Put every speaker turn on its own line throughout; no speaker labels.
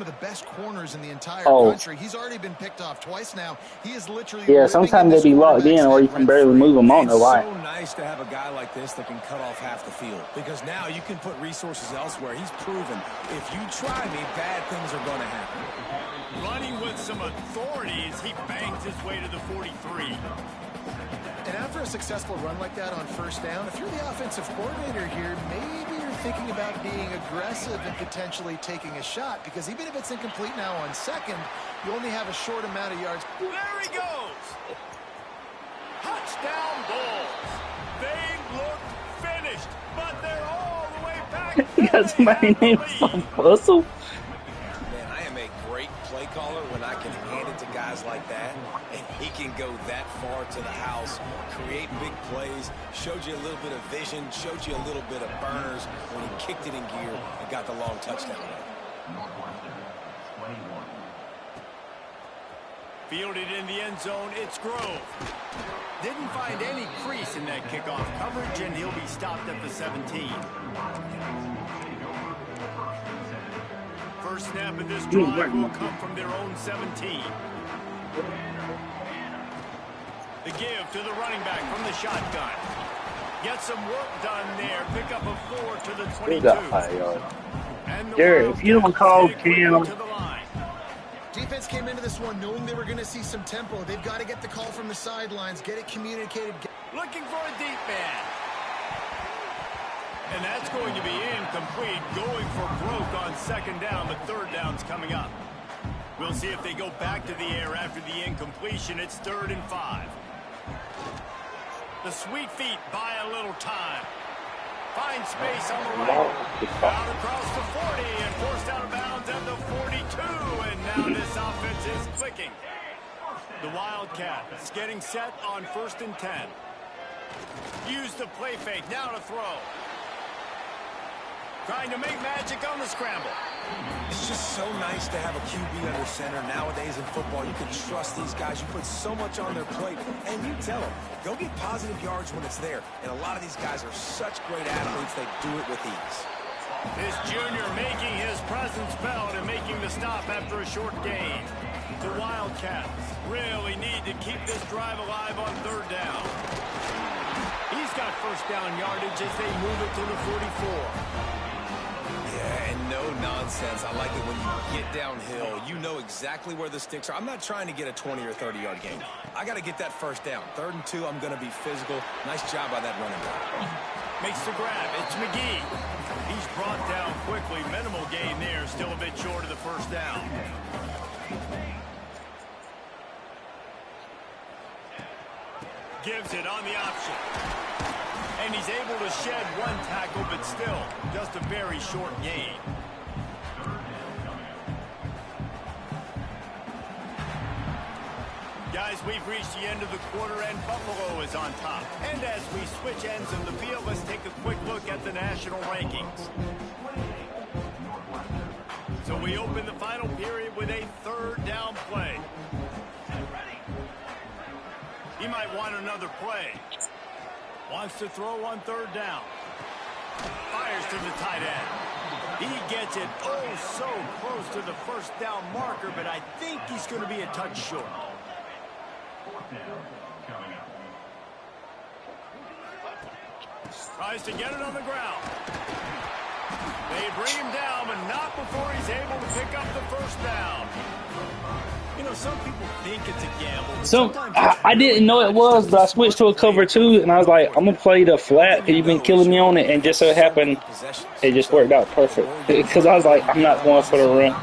of the best corners in the entire country. He's already been picked off twice now. He is literally
sometimes they be locked in or you can barely move them. I don't know why.
It's so nice to have a guy like this that can cut off half the field because now you can put resources elsewhere. He's proven if you try me, bad things are going to happen.
Running with some authority as he bangs his way to the 43.
And after a successful run like that on first down, if you're the offensive coordinator here, maybe you're thinking about being aggressive and potentially taking a shot, because even if it's incomplete now on second, you only have a short amount of yards.
There he goes! Touchdown Bulls! They look finished, but they're all the way back.
You got somebody named Fussell?
Man, I am a great play caller when I can hand it to guys like that, and he can go that far to the house, create big plays, showed you a little bit of vision, showed you a little bit of burners when he kicked it in gear and got the long touchdown.
Fielded in the end zone, it's Grove. Didn't find any crease in that kickoff coverage, and he'll be stopped at the 17. First snap of this drive will come from their own 17. The give to the running back from the shotgun. Get some work done there. Pick up a 4 to the 22. And
Jared, if you don't call Cam.
Defense came into this one knowing they were going to see some tempo. They've got to get the call from the sidelines, get it communicated.
Looking for a deep man. And that's going to be incomplete. Going for broke on second down, but third down's coming up. We'll see if they go back to the air after the incompletion. It's 3rd and 5. The sweet feet buy a little time. Find space on the right. Out across the 40 and forced out of bounds at the 42. And now this offense is clicking. The Wildcats getting set on 1st and 10. Use the play fake. Now to throw. Trying to make magic on the scramble.
It's just so nice to have a QB under center. Nowadays in football, you can trust these guys. You put so much on their plate, and you tell them, go get positive yards when it's there. And a lot of these guys are such great athletes, they do it with ease.
This junior making his presence felt and making the stop after a short gain. The Wildcats really need to keep this drive alive on 3rd down. He's got first down yardage as they move it to the 44.
Yeah, and no nonsense. I like it when you get downhill. You know exactly where the sticks are. I'm not trying to get a 20 or 30-yard gain. I got to get that first down. 3rd and 2, I'm going to be physical. Nice job by that running back.
Makes the grab. It's McGee. He's brought down quickly. Minimal gain there. Still a bit short of the first down. Gives it on the option. And he's able to shed one tackle, but still just a very short gain. Guys, we've reached the end of the quarter, and Buffalo is on top. And as we switch ends in the field, let's take a quick look at the national rankings. So we open the final period with a 3rd down play. He might want another play. Wants to throw on 3rd down. Fires to the tight end. He gets it so close to the first down marker, but I think he's going to be a touch short. Tries to get it on the ground. They bring him down, but not before he's able to pick up the first down. You know, some people think it's a gamble.
So I didn't know it was, but I switched to a cover 2, and I was like, I'm gonna play the flat because you've been killing me on it, and just so happened it just worked out perfect. Because I was like, I'm not going for the run.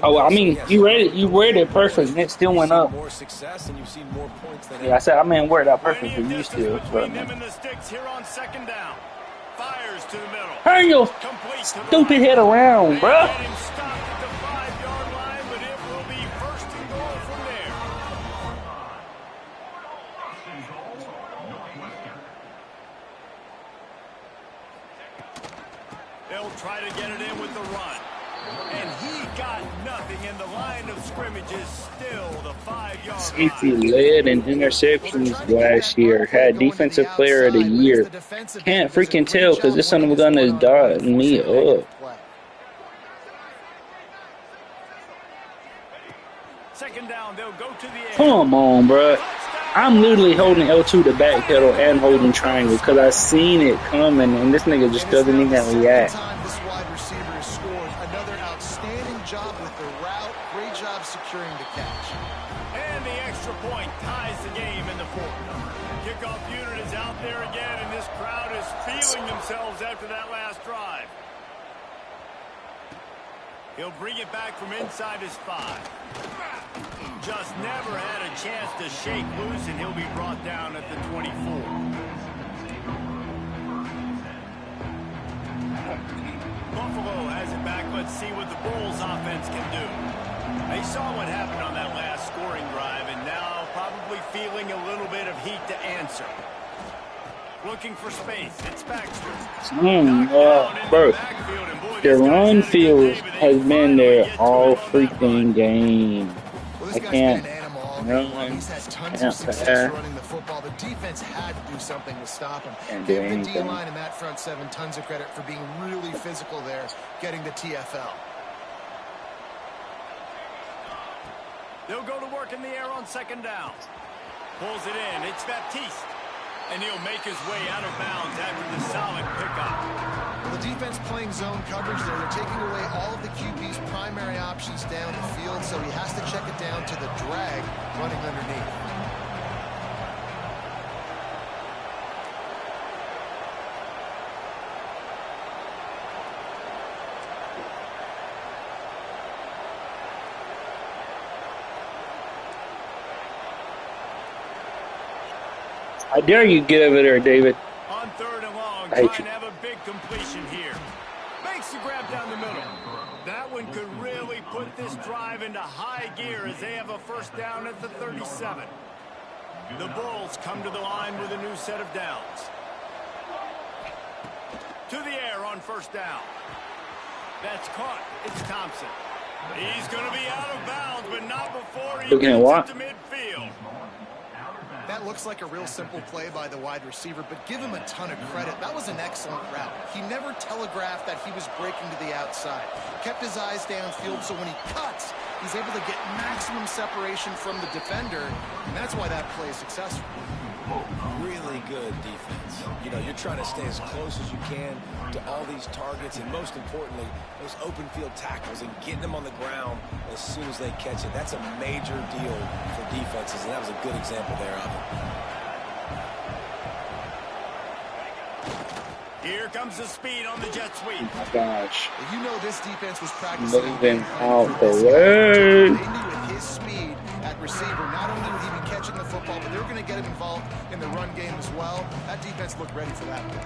Oh, I mean, you read it perfect, and it still went up. Yeah, I said, I mean, it worked out perfect for you still. But,
Fires to the middle.
Turn your stupid head around, bruh.
Stopped at the 5-yard line, but it will be 1st and goal from there. They'll try to get it in with the run. And he got nothing, and the line of scrimmage is still the 5-yard
Safety
line.
led in interceptions last year. Had defensive player of the year. Can't freaking tell because this son of a gun is dotting me up.
Second down, they'll go to the air.
Come on, bro. I'm literally holding L2 to back pedal and holding triangle because I seen it coming, and this nigga just doesn't even react.
This wide receiver has scored another outstanding job with the route. Great job securing the catch.
And the extra point ties the game in the fourth. Kickoff unit is out there again, and this crowd is feeling themselves after that last drive. He'll bring it back from inside his 5. Just never had a chance to shake loose, and he'll be brought down at the 24. Buffalo has it back. Let's see what the Bulls offense can do. They saw what happened on that last scoring drive, and now probably feeling a little bit of heat to answer. Looking for space. It's Baxter.
Bro. The run field has been there all freaking game.
Well,
I can't
run. He's had tons of success running the football. The defense had to do something to stop him. Give the D-line and that front 7 tons of credit for being really physical there, getting the TFL.
They'll go to work in the air on second down. Pulls it in. It's Baptiste. And he'll make his way out of bounds after the solid pickup.
Well, the defense playing zone coverage there. They're taking away all of the QB's primary options down the field, so he has to check it down to the drag running underneath.
I dare you get over there, David.
On third and long,
I hate
trying
you.
to have a big completion here. Makes the grab down the middle. That one could really put this drive into high gear as they have a first down at the 37. The Bulls come to the line with a new set of downs. To the air on first down. That's caught. It's Thompson. He's going to be out of bounds, but not before he
Looking at
gets
what?
it to midfield.
That looks like a real simple play by the wide receiver, but give him a ton of credit. That was an excellent route. He never telegraphed that he was breaking to the outside. Kept his eyes downfield, so when he cuts, he's able to get maximum separation from the defender, and that's why that play is successful.
Really good defense. You know, you're trying to stay as close as you can to all these targets, and most importantly, those open field tackles and getting them on the ground as soon as they catch it. That's a major deal for defenses, and that was a good example there of it.
Here comes the speed on the jet sweep.
Oh my gosh.
You know this defense was practicing.
Moving out the way.
They knew with his speed at receiver, not only would he be catching the football, but they were going to get him involved in the run game as well. That defense looked ready for that play.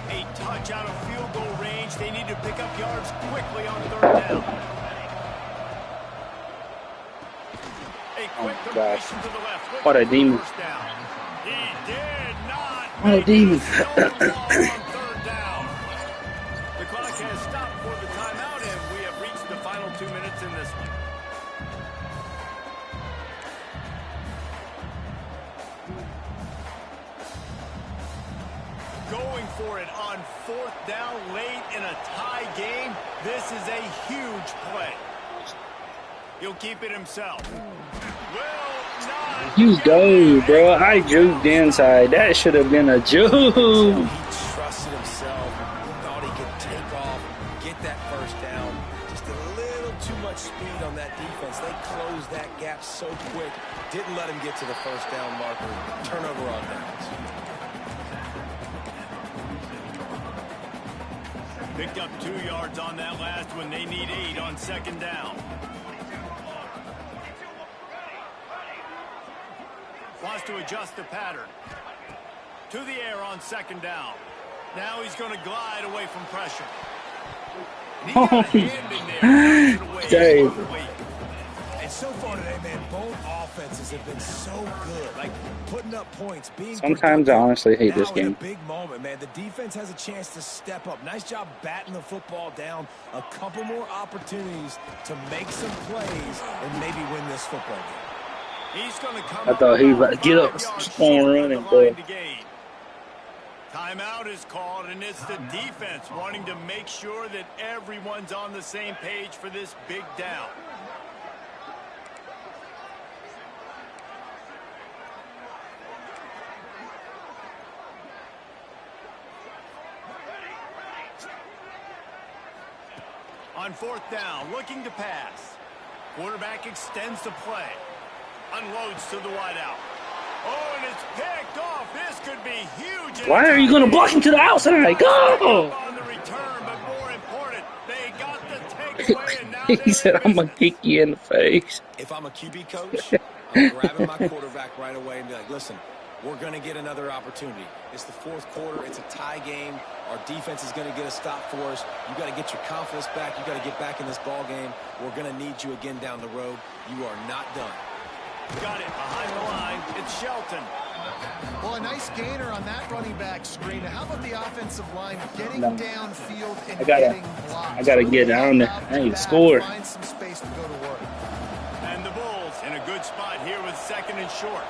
A touch out of field goal range. They need to pick up yards quickly on third down. A quick completion to the left.
What a demon.
First down. He did not.
What a demon.
On third down. The clock has stopped for the timeout, and we have reached the final 2 minutes in this one. Going for it on fourth down late in a tie game. This is a huge play. He'll keep it himself. Will not.
You go, bro. I juked inside. That should have been a juke.
He trusted himself. He thought he could take off, get that first down. Just a little too much speed on that defense. They closed that gap so quick. Didn't let him get to the first down marker. Turnover on downs.
Picked up 2 yards on that last one. They need 8 on second down. Wants to adjust the pattern. To the air on second down. Now he's going to glide away from pressure. And he got a hand in there.
Dave.
And so far today, man, both offenses have been so good. Like, putting up points, being
Sometimes I honestly hate this
now in
game.
a big moment, man, the defense has a chance to step up. Nice job batting the football down. A couple more opportunities to make some plays and maybe win this football game.
He's going to come
I thought he was about to get up,
5 yards
spawn
short of
running,
the
boy.
line to gain. Timeout is called, and it's the defense wanting to make sure that everyone's on the same page for this big down. On 4th down, looking to pass. Quarterback extends the play. Unloads to the wideout. Oh, and it's picked off. This could be huge.
Why are you going to block him to the outside? Go!
On the return, but more important, they got the takeaway, and now
He said, I'm going to kick you in the face.
If I'm a QB coach, I'm grabbing my quarterback right away and be like, listen, we're going to get another opportunity. It's the 4th quarter. It's a tie game. Our defense is going to get a stop for us. You got to get your confidence back. You got to get back in this ball game. We're going to need you again down the road. You are not done.
Got it behind the line. It's Shelton.
Well, a nice gainer on that running back screen. How about the offensive line getting
No.
downfield and
I gotta get down there. I need to score.
Find some space to go to work.
And the Bulls in a good spot here with 2nd and short.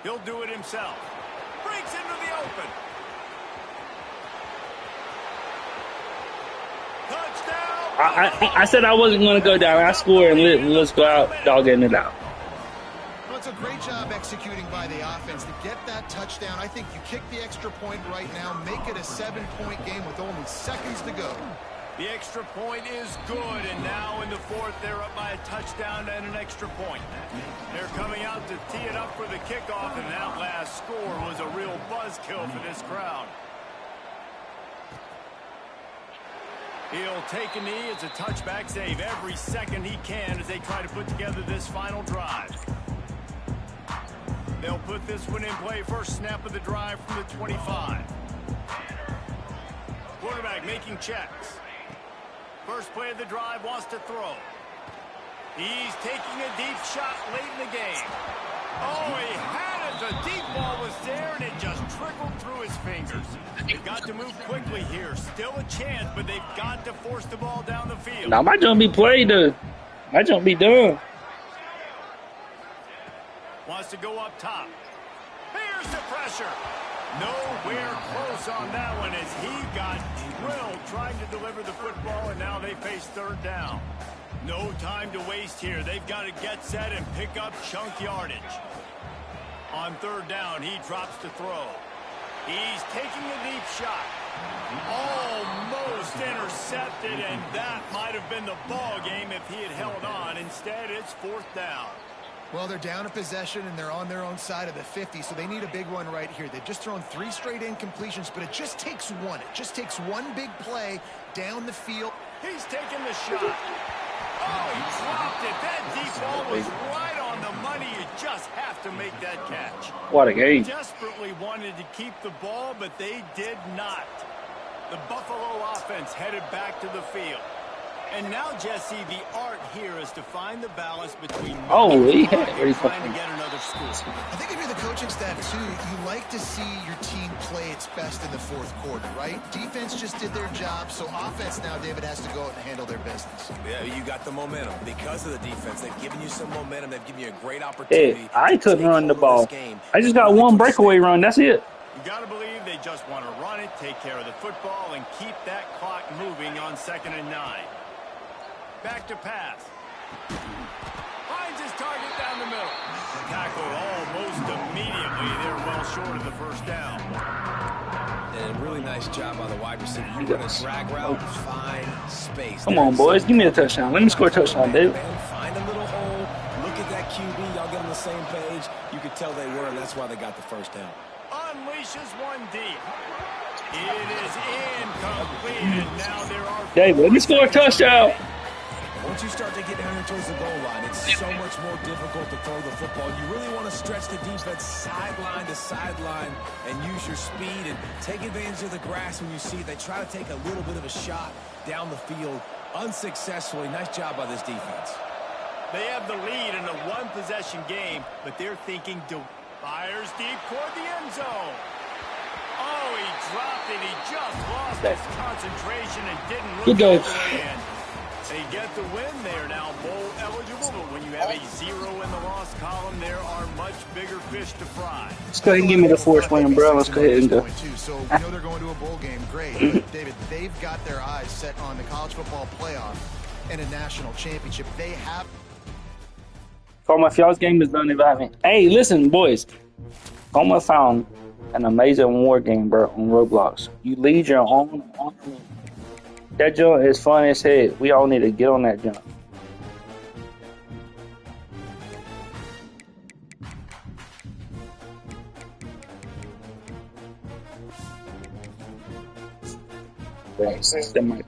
He'll do it himself. Breaks into the open. Touchdown!
I said I wasn't going to go down. I scored and let's go out dogging it out.
Well, it's a great job executing by the offense to get that touchdown. I think you kick the extra point right now, make it a 7-point game with only seconds to go.
The extra point is good, and now in the 4th, they're up by a touchdown and an extra point. They're coming out to tee it up for the kickoff, and that last score was a real buzzkill for this crowd. He'll take a knee. It's a touchback save every second he can as they try to put together this final drive. They'll put this one in play. First snap of the drive from the 25. Quarterback making checks. First play of the drive, wants to throw. He's taking a deep shot late in the game. Oh, he had it. The deep ball was there, and it just trickled through his fingers. They've got to move quickly here. Still a chance, but they've got to force the ball down the field.
Now, my jump be played, though. My jump be done.
Wants to go up top. Here's the pressure. Nowhere close on that one as he got drilled trying to deliver the football, and now they face 3rd down. No time to waste here. They've got to get set and pick up chunk yardage. On 3rd down, he drops to throw. He's taking a deep shot. Almost intercepted, and that might have been the ball game if he had held on. Instead, it's 4th down.
Well, they're down a possession, and they're on their own side of the 50, so they need a big one right here. They've just thrown 3 straight incompletions, but it just takes one. It just takes one big play down the field.
He's taking the shot. Oh, he dropped it. That deep ball was right on the money. You just have to make that catch.
What a game.
Desperately wanted to keep the ball, but they did not. The Buffalo offense headed back to the field. And now, Jesse, the art here is to find the balance between trying to get another score.
I think if you're the coaching staff, too, you like to see your team play its best in the 4th quarter, right? Defense just did their job, so offense now, David, has to go out and handle their business.
Yeah, you got the momentum. Because of the defense, they've given you some momentum. They've given you a great opportunity.
Hey, I couldn't run the ball. I just got one breakaway run. That's it.
You got to believe they just want to run it, take care of the football, and keep that clock moving on 2nd and 9. Back to pass. Finds his target down the middle. Tackled almost immediately. They're well short of the 1st down.
And a really nice job by the wide receiver. You run a drag route, find space.
Come on, boys. Give me a touchdown. Let me score a touchdown, dude.
Find a little hole. Look at that QB. Y'all get on the same page. You could tell they were, and that's why they got the 1st down.
Unleashes one deep. It is incomplete, and now there are...
David, let me score a touchdown.
Once you start to get down here towards the goal line, it's so much more difficult to throw the football. You really want to stretch the defense sideline to sideline and use your speed and take advantage of the grass when you see it. They try to take a little bit of a shot down the field Unsuccessfully. Nice job by this defense.
They have the lead in a one-possession game, but they're thinking fires deep toward the end zone. Oh, he dropped it. He just lost his concentration and didn't look all the way in. They get the win. They are now bowl eligible, but when you have a 0 in the loss column, there are much bigger fish to fry.
Let's go ahead and give me the force win, bro. Let's go ahead and go.
So you know they're going to a bowl game. Great. But David, they've got their eyes set on the college football playoff and a national championship. They have.
Former y'all's game is done. Hey, listen, boys. Homa found an amazing war game, bro, on Roblox. You lead your own army. That jump is fun as heck. We all need to get on that jump. That might.